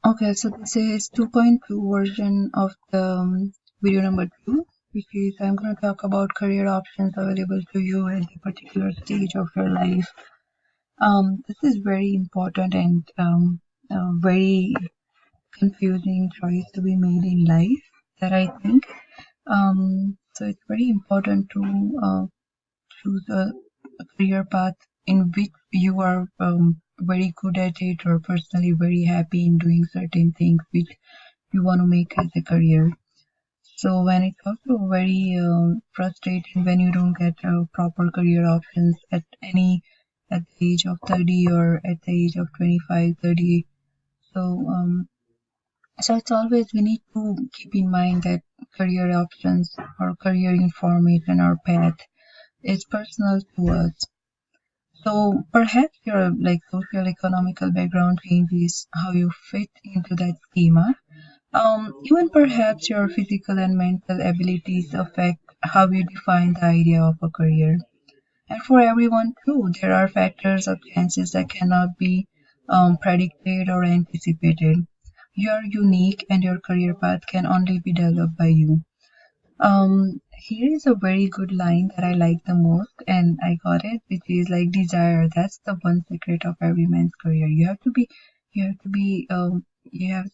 Okay, so this is 2.2 version of the video number 2, which is I'm going to talk about career options available to you at a particular stage of your life. This is very important and a very confusing choice to be made in life that I think. So it's very important to choose a career path in which you are very good at it or personally very happy in doing certain things which you want to make as a career. So when it's also very frustrating when you don't get proper career options at the age of 30 or at the age of 25, 30. So so it's always we need to keep in mind that career options or career information or path is personal to us. So perhaps your like social economical background changes how you fit into that schema. Even perhaps your physical and mental abilities affect how you define the idea of a career. And for everyone too, there are factors of chances that cannot be predicted or anticipated. You are unique and your career path can only be developed by you. Here is a very good line that I like the most, and I got it, which is like desire. That's the one secret of every man's career. You have to be, you have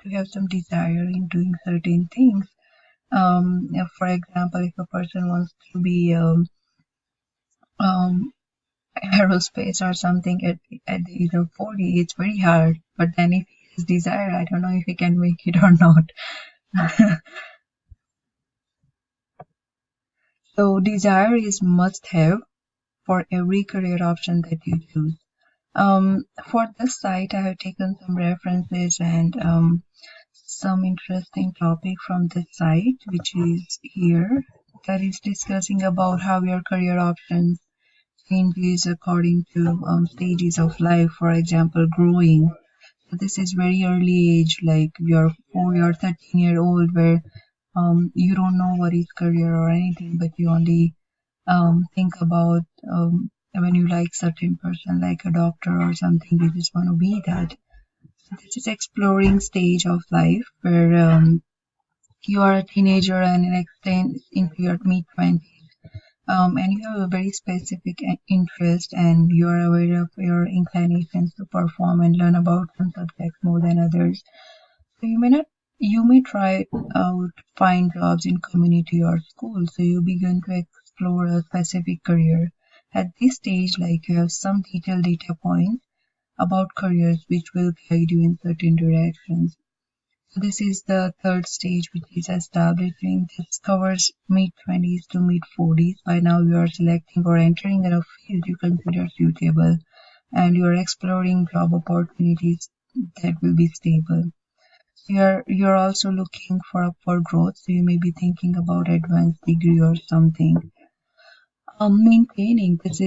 to have some desire in doing certain things. For example, if a person wants to be um, aerospace or something at the age of 40, it's very hard. But then if he has desire, I don't know if he can make it or not. So desire is must have for every career option that you choose. For this site, I have taken some references and some interesting topic from this site, which is here, that is discussing about how your career options changes according to stages of life. For example, growing. So this is very early age, like you're 4 or 13-year-old, where you don't know what is career or anything, but you only think about when you like certain person like a doctor or something, you just want to be that. So this is exploring stage of life where you are a teenager and it extends into your mid 20s, and you have a very specific interest and you are aware of your inclinations to perform and learn about some subjects more than others. So you may try out find jobs in community or school. So you begin to explore a specific career. At this stage, like you have some detailed data points about careers which will guide you in certain directions. So this is the third stage, which is establishing. This covers mid 20s to mid 40s. By now, you are selecting or entering in a field you consider suitable, and you are exploring job opportunities that will be stable. You're also looking for upward growth, so you may be thinking about advanced degree or something. Maintaining this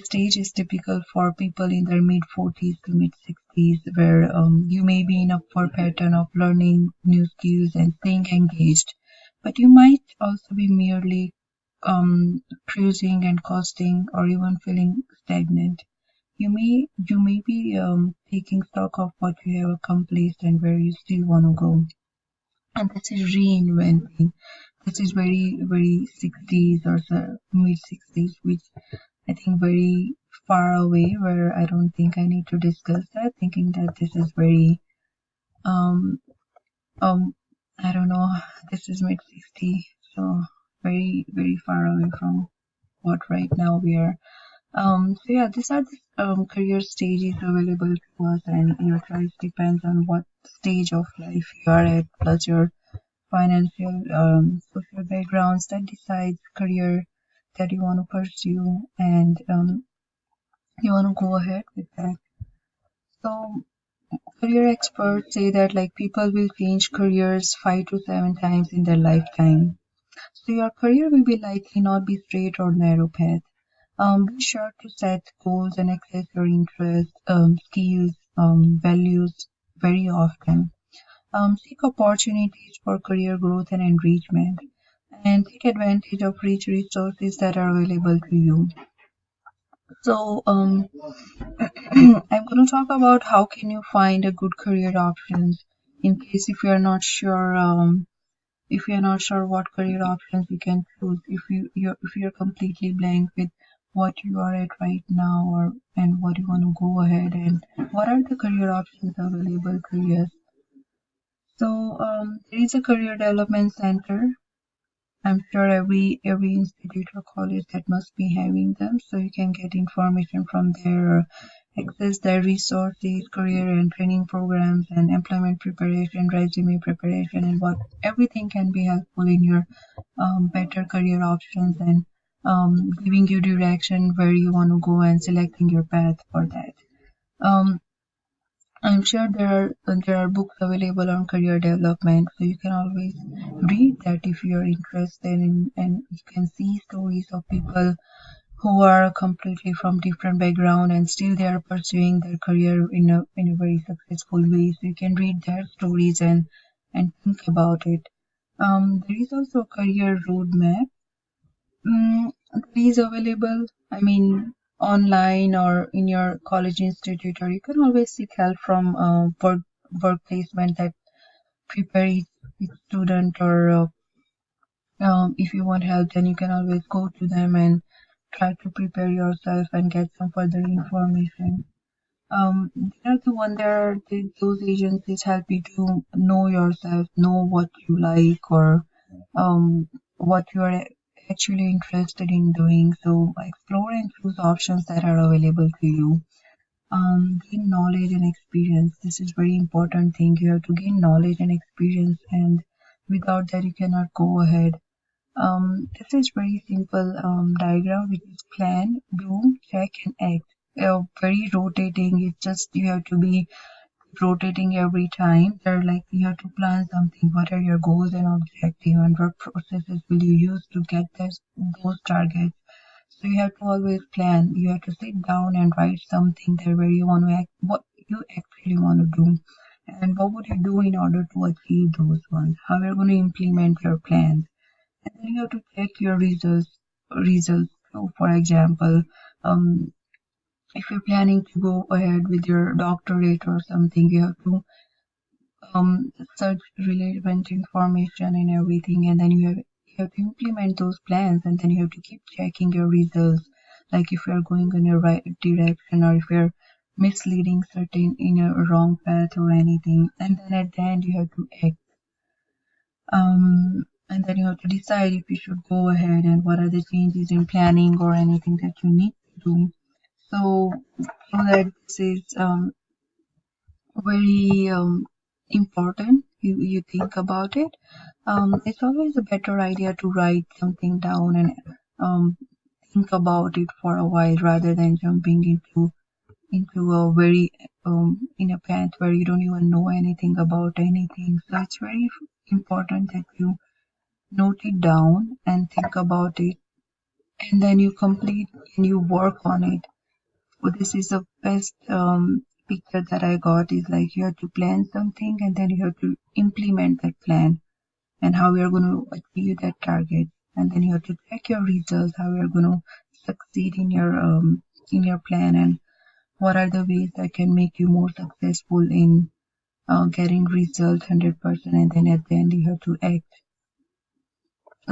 stage is typical for people in their mid 40s to mid 60s, where you may be in upward pattern of learning new skills and staying engaged, but you might also be merely cruising and costing or even feeling stagnant. You may be taking stock of what you have accomplished and where you still want to go. And this is reinventing. This is very 60s or mid 60s, which I think very far away, where I don't think I need to discuss that, thinking that this is very um um I don't know, this is mid 60, so very far away from what right now we are. So yeah, these are the career stages available to us, and your choice depends on what stage of life you are at, plus your financial, social backgrounds that decides career that you want to pursue, and you want to go ahead with that. So career experts say that like people will change careers 5 to 7 times in their lifetime. So your career will be likely not be straight or narrow path. Be sure to set goals and access your interests, skills, values very often. Seek opportunities for career growth and enrichment, and take advantage of rich resources that are available to you. So I'm going to talk about how can you find a good career options in case if you're not sure if you're not sure what career options you can choose, if you're completely blank with what you are at right now, or and what you want to go ahead, and what are the career options available to you. So there is a career development center. I'm sure every institute or college that must be having them, so you can get information from there, or access their resources, career and training programs, and employment preparation, resume preparation, and what everything can be helpful in your better career options, and giving you direction where you want to go and selecting your path for that. Um, I'm sure there are books available on career development, so you can always read that if you are interested in, and you can see stories of people who are completely from different background and still they are pursuing their career in a very successful way. So you can read their stories and think about it. There is also a career roadmap. That is available, I mean, online or in your college institute, or you can always seek help from work placement that prepare each student, or if you want help, then you can always go to them and try to prepare yourself and get some further information. They are the one there, those agencies help you to know yourself, know what you like, or what you are actually interested in doing. So explore and choose options that are available to you. Gain knowledge and experience. This is very important thing. You have to gain knowledge and experience, and without that, you cannot go ahead. This is very simple diagram, which is plan, do, check, and act. Very rotating. It's just you have to be rotating every time. They're like you have to plan something. What are your goals and objectives, and what processes will you use to get those targets? So you have to always plan. You have to sit down and write something there where you want to act, what you actually want to do, and what would you do in order to achieve those ones. How you're going to implement your plans, and then you have to check your results. So, for example, um, if you're planning to go ahead with your doctorate or something, you have to search relevant information and everything, and then you have to implement those plans, and then you have to keep checking your results, like if you're going in a right direction, or if you're misleading certain in a wrong path or anything, and then at the end you have to act. And then you have to decide if you should go ahead and what are the changes in planning or anything that you need to do. So that this is very important. You think about it. It's always a better idea to write something down and think about it for a while rather than jumping into a very in a path where you don't even know anything about anything. So it's very important that you note it down and think about it, and then you complete and you work on it. So this is the best picture that I got, is like you have to plan something and then you have to implement that plan and how you're going to achieve that target, and then you have to check your results, how you're going to succeed in your plan, and what are the ways that can make you more successful in getting results 100%, and then at the end you have to act.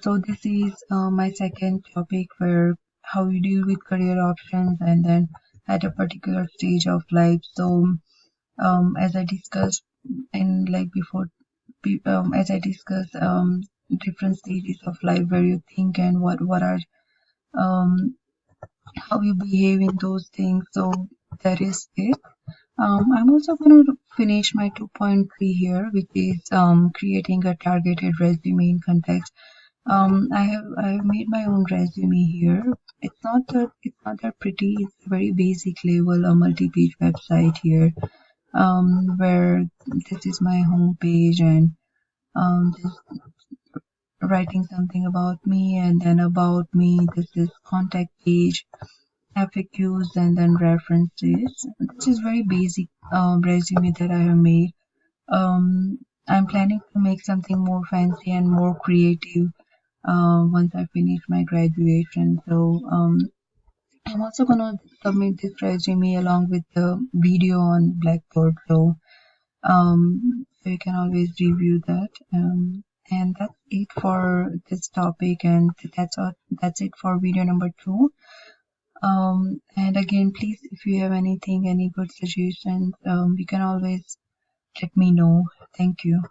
So this is my second topic, where how you deal with career options and then at a particular stage of life. So as I discussed in like before, as I discussed different stages of life where you think and what are um, how you behave in those things. So that is it. I'm also going to finish my 2.3 here, which is creating a targeted resume in context. I have made my own resume here. It's not that pretty. It's a very basic level, a multi-page website here. Where this is my home page, and just writing something about me, and then about me. This is contact page, FAQs, and then references. This is very basic resume that I have made. I'm planning to make something more fancy and more creative once I finish my graduation. So I'm also gonna submit this resume along with the video on Blackboard, so you can always review that. And that's it for this topic, and that's it for video number 2. And again, please, if you have anything, any good suggestions, you can always let me know. Thank you.